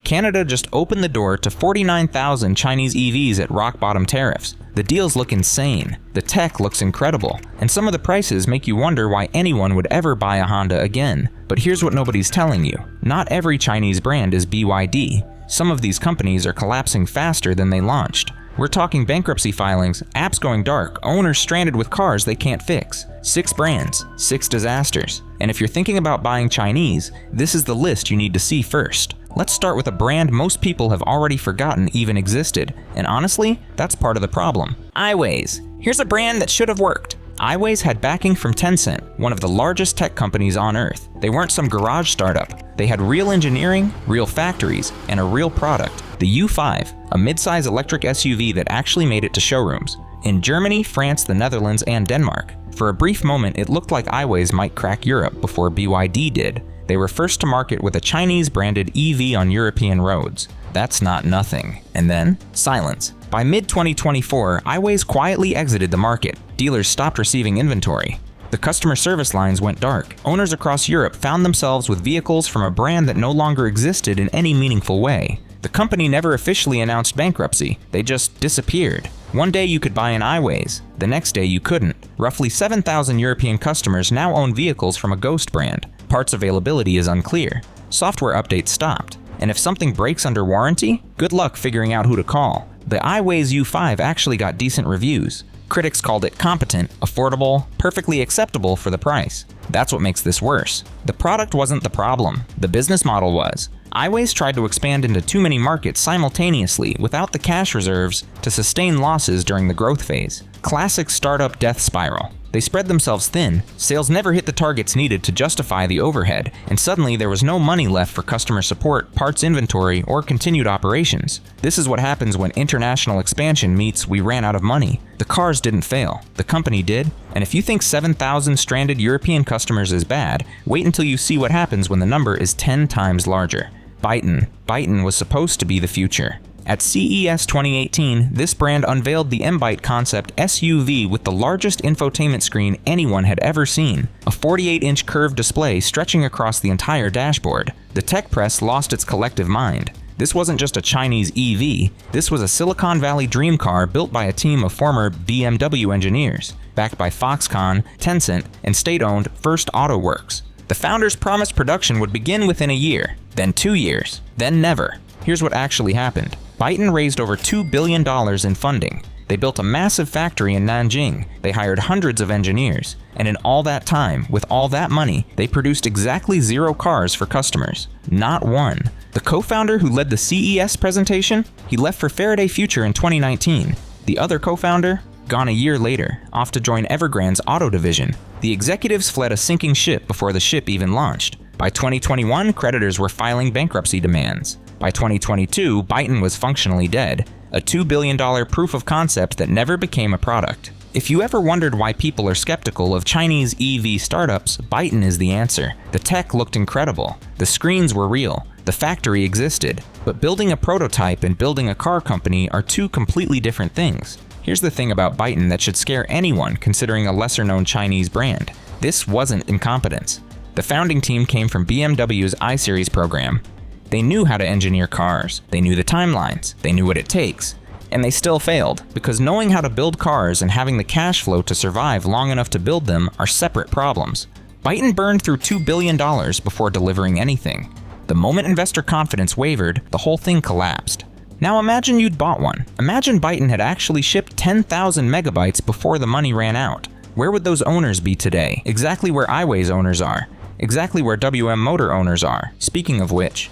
Canada just opened the door to 49,000 Chinese EVs at rock-bottom tariffs. The deals look insane, the tech looks incredible, and some of the prices make you wonder why anyone would ever buy a Honda again. But here's what nobody's telling you. Not every Chinese brand is BYD. Some of these companies are collapsing faster than they launched. We're talking bankruptcy filings, apps going dark, owners stranded with cars they can't fix. 6 brands, 6 disasters. And if you're thinking about buying Chinese, this is the list you need to see first. Let's start with a brand most people have already forgotten even existed, and honestly, that's part of the problem. Aiways. Here's a brand that should have worked. Aiways had backing from Tencent, one of the largest tech companies on earth. They weren't some garage startup. They had real engineering, real factories, and a real product. The U5, a mid-size electric SUV that actually made it to showrooms. In Germany, France, the Netherlands, and Denmark. For a brief moment, it looked like Aiways might crack Europe before BYD did. They were first to market with a Chinese-branded EV on European roads. That's not nothing. And then, silence. By mid-2024, Aiways quietly exited the market. Dealers stopped receiving inventory. The customer service lines went dark. Owners across Europe found themselves with vehicles from a brand that no longer existed in any meaningful way. The company never officially announced bankruptcy. They just disappeared. One day you could buy an Aiways, the next day you couldn't. Roughly 7,000 European customers now own vehicles from a ghost brand. Parts availability is unclear. Software updates stopped. And if something breaks under warranty, good luck figuring out who to call. The Aiways U5 actually got decent reviews. Critics called it competent, affordable, perfectly acceptable for the price. That's what makes this worse. The product wasn't the problem, the business model was. Aiways tried to expand into too many markets simultaneously without the cash reserves to sustain losses during the growth phase. Classic startup death spiral. They spread themselves thin, sales never hit the targets needed to justify the overhead, and suddenly there was no money left for customer support, parts inventory, or continued operations. This is what happens when international expansion meets we ran out of money. The cars didn't fail, the company did, and if you think 7,000 stranded European customers is bad, wait until you see what happens when the number is 10 times larger. Byton. Byton was supposed to be the future. At CES 2018, this brand unveiled the M-Byte concept SUV with the largest infotainment screen anyone had ever seen, a 48-inch curved display stretching across the entire dashboard. The tech press lost its collective mind. This wasn't just a Chinese EV, this was a Silicon Valley dream car built by a team of former BMW engineers, backed by Foxconn, Tencent, and state-owned First Auto Works. The founders promised production would begin within a year, then 2 years, then never. Here's what actually happened. Byton raised over $2 billion in funding. They built a massive factory in Nanjing, they hired hundreds of engineers, and in all that time, with all that money, they produced exactly 0 cars for customers. Not one. The co-founder who led the CES presentation? He left for Faraday Future in 2019. The other co-founder? Gone a year later, off to join Evergrande's auto division. The executives fled a sinking ship before the ship even launched. By 2021, creditors were filing bankruptcy demands. By 2022, Byton was functionally dead, a $2 billion proof of concept that never became a product. If you ever wondered why people are skeptical of Chinese EV startups, Byton is the answer. The tech looked incredible, the screens were real, the factory existed, but building a prototype and building a car company are two completely different things. Here's the thing about Byton that should scare anyone considering a lesser-known Chinese brand. This wasn't incompetence. The founding team came from BMW's I-Series program. They knew how to engineer cars, they knew the timelines, they knew what it takes. And they still failed, because knowing how to build cars and having the cash flow to survive long enough to build them are separate problems. Byton burned through $2 billion before delivering anything. The moment investor confidence wavered, the whole thing collapsed. Now imagine you'd bought one. Imagine Byton had actually shipped 10,000 megabytes before the money ran out. Where would those owners be today? Exactly where Aiways owners are. Exactly where WM Motor owners are. Speaking of which,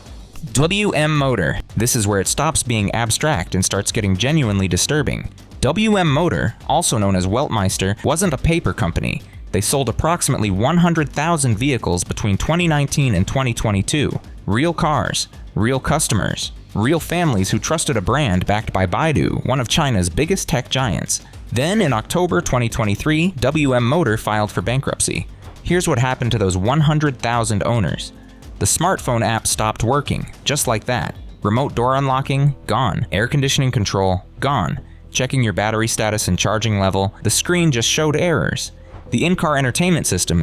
WM Motor. This is where it stops being abstract and starts getting genuinely disturbing. WM Motor, also known as Weltmeister, wasn't a paper company. They sold approximately 100,000 vehicles between 2019 and 2022. Real cars, real customers, real families who trusted a brand backed by Baidu, one of China's biggest tech giants. Then in October 2023, WM Motor filed for bankruptcy. Here's what happened to those 100,000 owners. The smartphone app stopped working, just like that. Remote door unlocking, gone. Air conditioning control, gone. Checking your battery status and charging level, the screen just showed errors. The in-car entertainment system,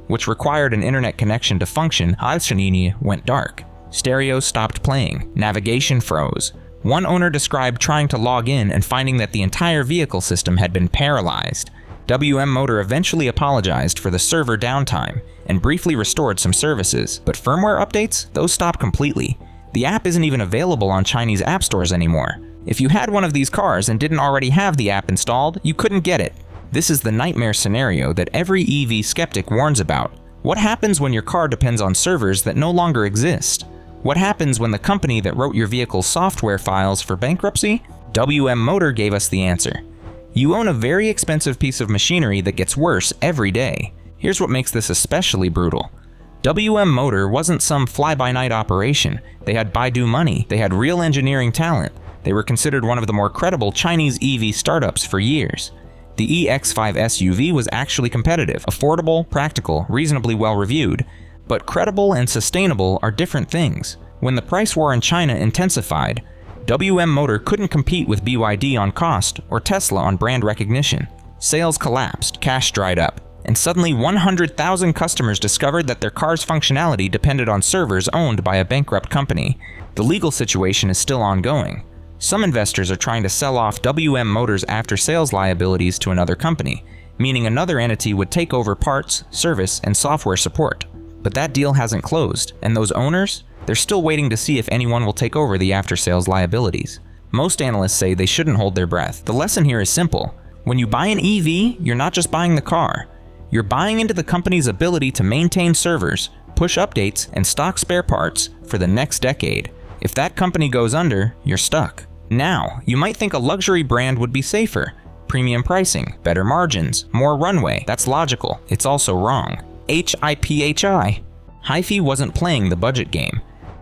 which required an internet connection to function, went dark. Stereo stopped playing. Navigation froze. One owner described trying to log in and finding that the entire vehicle system had been paralyzed. WM Motor eventually apologized for the server downtime and briefly restored some services, but firmware updates, those stopped completely. The app isn't even available on Chinese app stores anymore. If you had one of these cars and didn't already have the app installed, you couldn't get it. This is the nightmare scenario that every EV skeptic warns about. What happens when your car depends on servers that no longer exist? What happens when the company that wrote your vehicle's software files for bankruptcy? WM Motor gave us the answer. You own a very expensive piece of machinery that gets worse every day. Here's what makes this especially brutal. WM Motor wasn't some fly-by-night operation. They had Baidu money, they had real engineering talent. They were considered one of the more credible Chinese EV startups for years. The EX5 SUV was actually competitive, affordable, practical, reasonably well-reviewed. But credible and sustainable are different things. When the price war in China intensified, WM Motor couldn't compete with BYD on cost or Tesla on brand recognition. Sales collapsed, cash dried up, and suddenly 100,000 customers discovered that their car's functionality depended on servers owned by a bankrupt company. The legal situation is still ongoing. Some investors are trying to sell off WM Motor's after-sales liabilities to another company, meaning another entity would take over parts, service, and software support. But that deal hasn't closed, and those owners? They're still waiting to see if anyone will take over the after-sales liabilities. Most analysts say they shouldn't hold their breath. The lesson here is simple. When you buy an EV, you're not just buying the car. You're buying into the company's ability to maintain servers, push updates, and stock spare parts for the next decade. If that company goes under, you're stuck. Now, you might think a luxury brand would be safer. Premium pricing, better margins, more runway. That's logical. It's also wrong. HiPhi. HiPhi wasn't playing the budget game.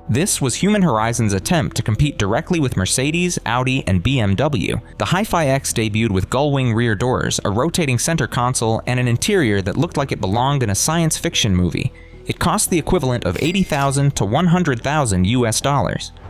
This was Human Horizons' attempt to compete directly with Mercedes, Audi, and BMW. The HiPhi X debuted with gull-wing rear doors, a rotating center console, and an interior that looked like it belonged in a science fiction movie. It cost the equivalent of $80,000 to $100,000 US.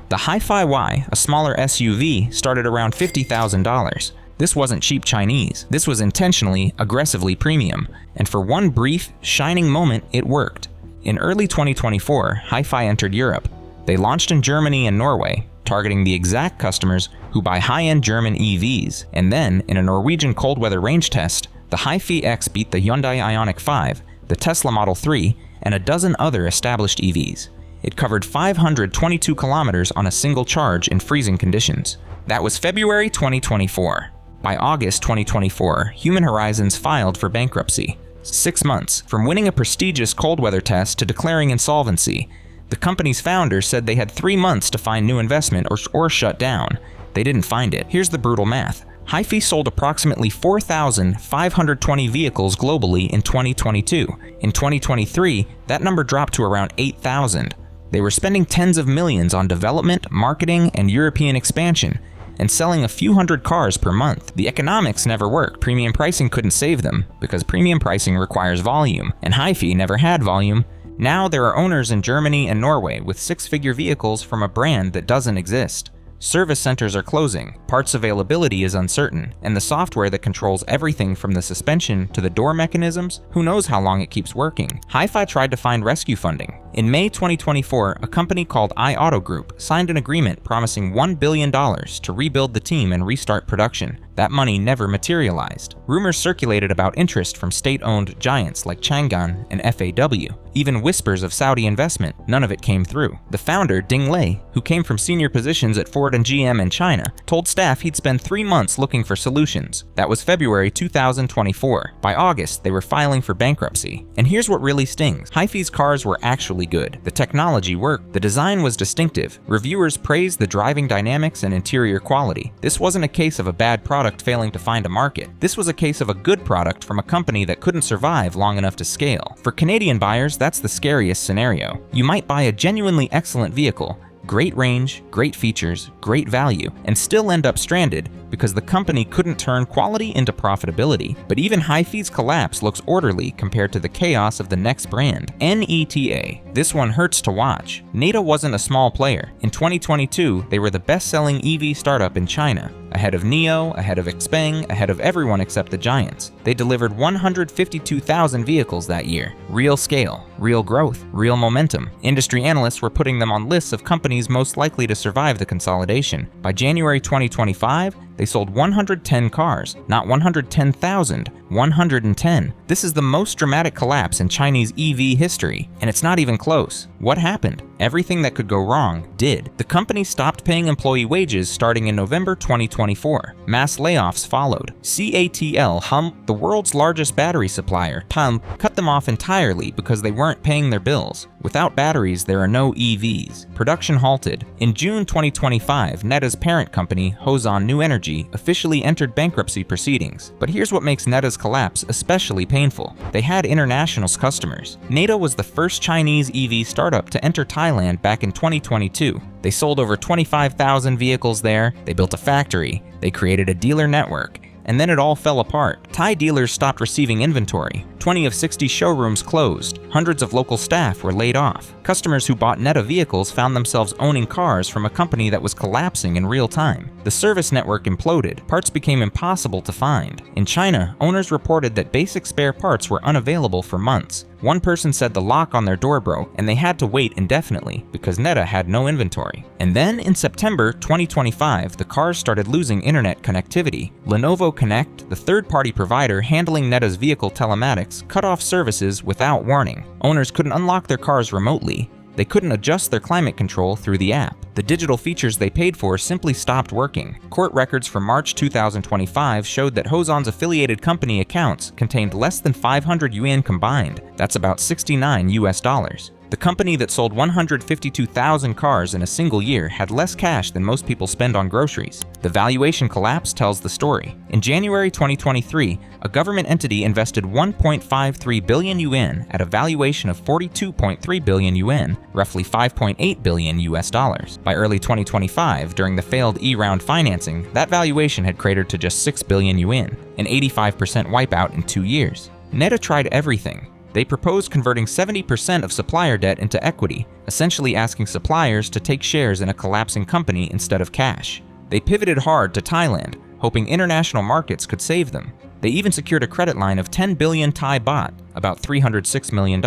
The HiPhi Y, a smaller SUV, started around $50,000. This wasn't cheap Chinese. This was intentionally, aggressively premium. And for one brief, shining moment, it worked. In early 2024, HiPhi entered Europe. They launched in Germany and Norway, targeting the exact customers who buy high-end German EVs. And then, in a Norwegian cold weather range test, the HiPhi X beat the Hyundai Ioniq 5, the Tesla Model 3, and a dozen other established EVs. It covered 522 kilometers on a single charge in freezing conditions. That was February 2024. By August 2024, Human Horizons filed for bankruptcy. 6 months from winning a prestigious cold weather test to declaring insolvency. The company's founder said they had 3 months to find new investment or shut down. They didn't find it. Here's the brutal math. HiPhi sold approximately 4,520 vehicles globally in 2022. In 2023, that number dropped to around 8,000. They were spending tens of millions on development, marketing, and European expansion, and selling a few hundred cars per month. The economics never worked. Premium pricing couldn't save them, because premium pricing requires volume, and HiPhi never had volume. Now there are owners in Germany and Norway with 6-figure vehicles from a brand that doesn't exist. Service centers are closing, parts availability is uncertain, and the software that controls everything from the suspension to the door mechanisms, who knows how long it keeps working. HiPhi tried to find rescue funding. In May 2024, a company called iAuto Group signed an agreement promising $1 billion to rebuild the team and restart production. That money never materialized. Rumors circulated about interest from state-owned giants like Chang'an and FAW. Even whispers of Saudi investment, none of it came through. The founder, Ding Lei, who came from senior positions at Ford and GM in China, told staff he'd spend 3 months looking for solutions. That was February 2024. By August, they were filing for bankruptcy. And here's what really stings. HiPhi's cars were actually good. The technology worked. The design was distinctive. Reviewers praised the driving dynamics and interior quality. This wasn't a case of a bad product failing to find a market. This was a case of a good product from a company that couldn't survive long enough to scale. For Canadian buyers, that's the scariest scenario. You might buy a genuinely excellent vehicle, great range, great features, great value, and still end up stranded because the company couldn't turn quality into profitability. But even HiPhi's collapse looks orderly compared to the chaos of the next brand, Neta. This one hurts to watch. Neta wasn't a small player. In 2022, they were the best-selling EV startup in China. Ahead of NIO, ahead of XPeng, ahead of everyone except the giants. They delivered 152,000 vehicles that year. Real scale, real growth, real momentum. Industry analysts were putting them on lists of companies most likely to survive the consolidation. By January 2025, they sold 110 cars, not 110,000, 110. This is the most dramatic collapse in Chinese EV history, and it's not even close. What happened? Everything that could go wrong did. The company stopped paying employee wages starting in November 2024. Mass layoffs followed. CATL, the world's largest battery supplier, cut them off entirely because they weren't paying their bills. Without batteries, there are no EVs. Production halted. In June 2025, Neta's parent company, Hosan New Energy, officially entered bankruptcy proceedings. But here's what makes Neta's collapse especially painful. They had international customers. Neta was the first Chinese EV startup to enter Thailand back in 2022. They sold over 25,000 vehicles there, they built a factory, they created a dealer network, and then it all fell apart. Thai dealers stopped receiving inventory. 20 of 60 showrooms closed. Hundreds of local staff were laid off. Customers who bought Neta vehicles found themselves owning cars from a company that was collapsing in real time. The service network imploded. Parts became impossible to find. In China, owners reported that basic spare parts were unavailable for months. One person said the lock on their door broke and they had to wait indefinitely because Neta had no inventory. And then in September 2025, the cars started losing internet connectivity. Lenovo Connect, the third-party provider handling Neta's vehicle telematics, cut off services without warning. Owners couldn't unlock their cars remotely. They couldn't adjust their climate control through the app. The digital features they paid for simply stopped working. Court records from March 2025 showed that Hosan's affiliated company accounts contained less than 500 yuan combined. That's about $69 US. The company that sold 152,000 cars in a single year had less cash than most people spend on groceries. The valuation collapse tells the story. In January 2023, a government entity invested 1.53 billion yuan at a valuation of 42.3 billion yuan, roughly $5.8 billion US. By early 2025, during the failed E-round financing, that valuation had cratered to just 6 billion yuan, an 85% wipeout in 2 years. Neta tried everything. They proposed converting 70% of supplier debt into equity, essentially asking suppliers to take shares in a collapsing company instead of cash. They pivoted hard to Thailand, hoping international markets could save them. They even secured a credit line of 10 billion Thai baht, about $306 million,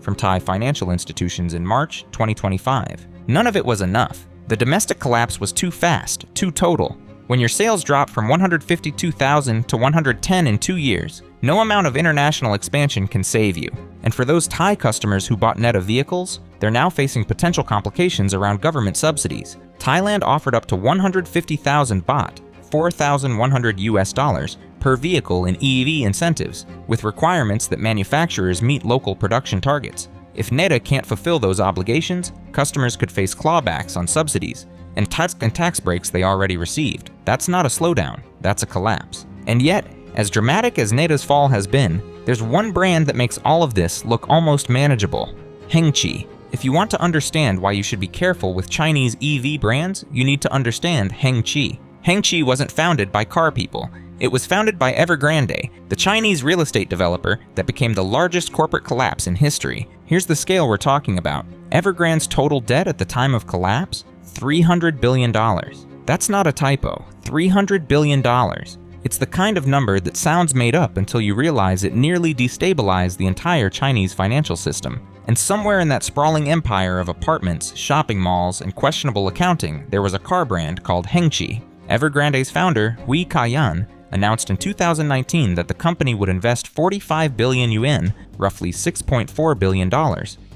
from Thai financial institutions in March 2025. None of it was enough. The domestic collapse was too fast, too total. When your sales drop from 152,000 to 110 in 2 years, no amount of international expansion can save you. And for those Thai customers who bought Neta vehicles, they're now facing potential complications around government subsidies. Thailand offered up to 150,000 baht, $4,100 US, per vehicle in EV incentives, with requirements that manufacturers meet local production targets. If Neta can't fulfill those obligations, customers could face clawbacks on subsidies and tax breaks they already received. That's not a slowdown, that's a collapse. And yet, as dramatic as Neta's fall has been, there's one brand that makes all of this look almost manageable: HiPhi. If you want to understand why you should be careful with Chinese EV brands, you need to understand HiPhi. HiPhi wasn't founded by car people. It was founded by Evergrande, the Chinese real estate developer that became the largest corporate collapse in history. Here's the scale we're talking about. Evergrande's total debt at the time of collapse? $300 billion. That's not a typo. $300 billion. It's the kind of number that sounds made up until you realize it nearly destabilized the entire Chinese financial system. And somewhere in that sprawling empire of apartments, shopping malls, and questionable accounting, there was a car brand called HiPhi. Evergrande's founder, Hui Kaiyan, announced in 2019 that the company would invest 45 billion yuan, roughly $6.4 billion,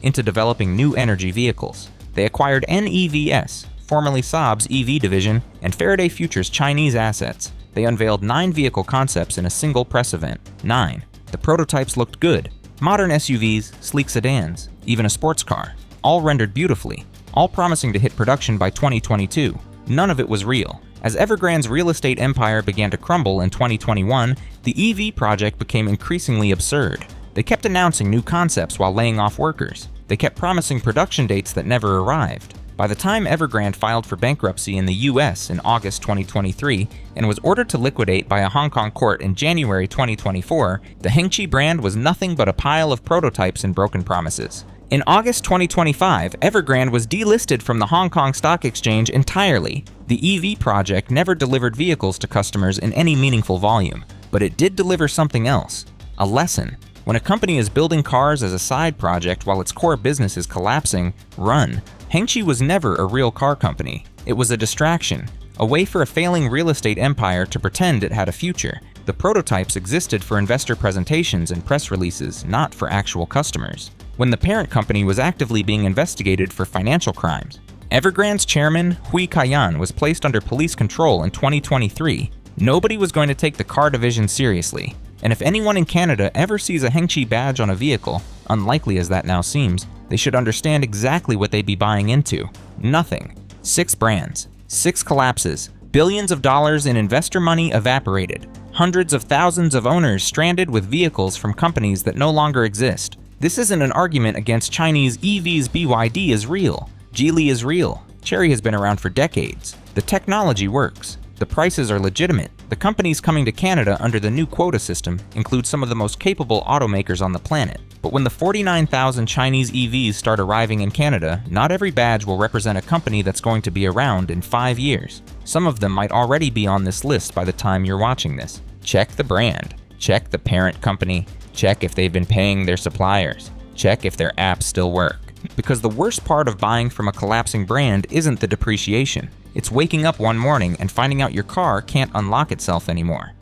into developing new energy vehicles. They acquired NEVS, formerly Saab's EV division, and Faraday Future's Chinese assets. They unveiled 9 vehicle concepts in a single press event. 9. The prototypes looked good. Modern SUVs, sleek sedans, even a sports car. All rendered beautifully. All promising to hit production by 2022. None of it was real. As Evergrande's real estate empire began to crumble in 2021, the EV project became increasingly absurd. They kept announcing new concepts while laying off workers. They kept promising production dates that never arrived. By the time Evergrande filed for bankruptcy in the US in August 2023 and was ordered to liquidate by a Hong Kong court in January 2024, the HiPhi brand was nothing but a pile of prototypes and broken promises. In August 2025, Evergrande was delisted from the Hong Kong Stock Exchange entirely. The EV project never delivered vehicles to customers in any meaningful volume, but it did deliver something else: a lesson. When a company is building cars as a side project while its core business is collapsing, run. HiPhi was never a real car company. It was a distraction, a way for a failing real estate empire to pretend it had a future. The prototypes existed for investor presentations and press releases, not for actual customers. When the parent company was actively being investigated for financial crimes. Evergrande's chairman, Hui Kaiyan, was placed under police control in 2023. Nobody was going to take the car division seriously, and if anyone in Canada ever sees a HiPhi badge on a vehicle, unlikely as that now seems, they should understand exactly what they'd be buying into. Nothing. 6 brands, 6 collapses, billions of dollars in investor money evaporated, hundreds of thousands of owners stranded with vehicles from companies that no longer exist. This isn't an argument against Chinese EVs. BYD is real. Geely is real. Chery has been around for decades. The technology works. The prices are legitimate. The companies coming to Canada under the new quota system include some of the most capable automakers on the planet. But when the 49,000 Chinese EVs start arriving in Canada, not every badge will represent a company that's going to be around in 5 years. Some of them might already be on this list by the time you're watching this. Check the brand. Check the parent company. Check if they've been paying their suppliers. Check if their apps still work. Because the worst part of buying from a collapsing brand isn't the depreciation. It's waking up one morning and finding out your car can't unlock itself anymore.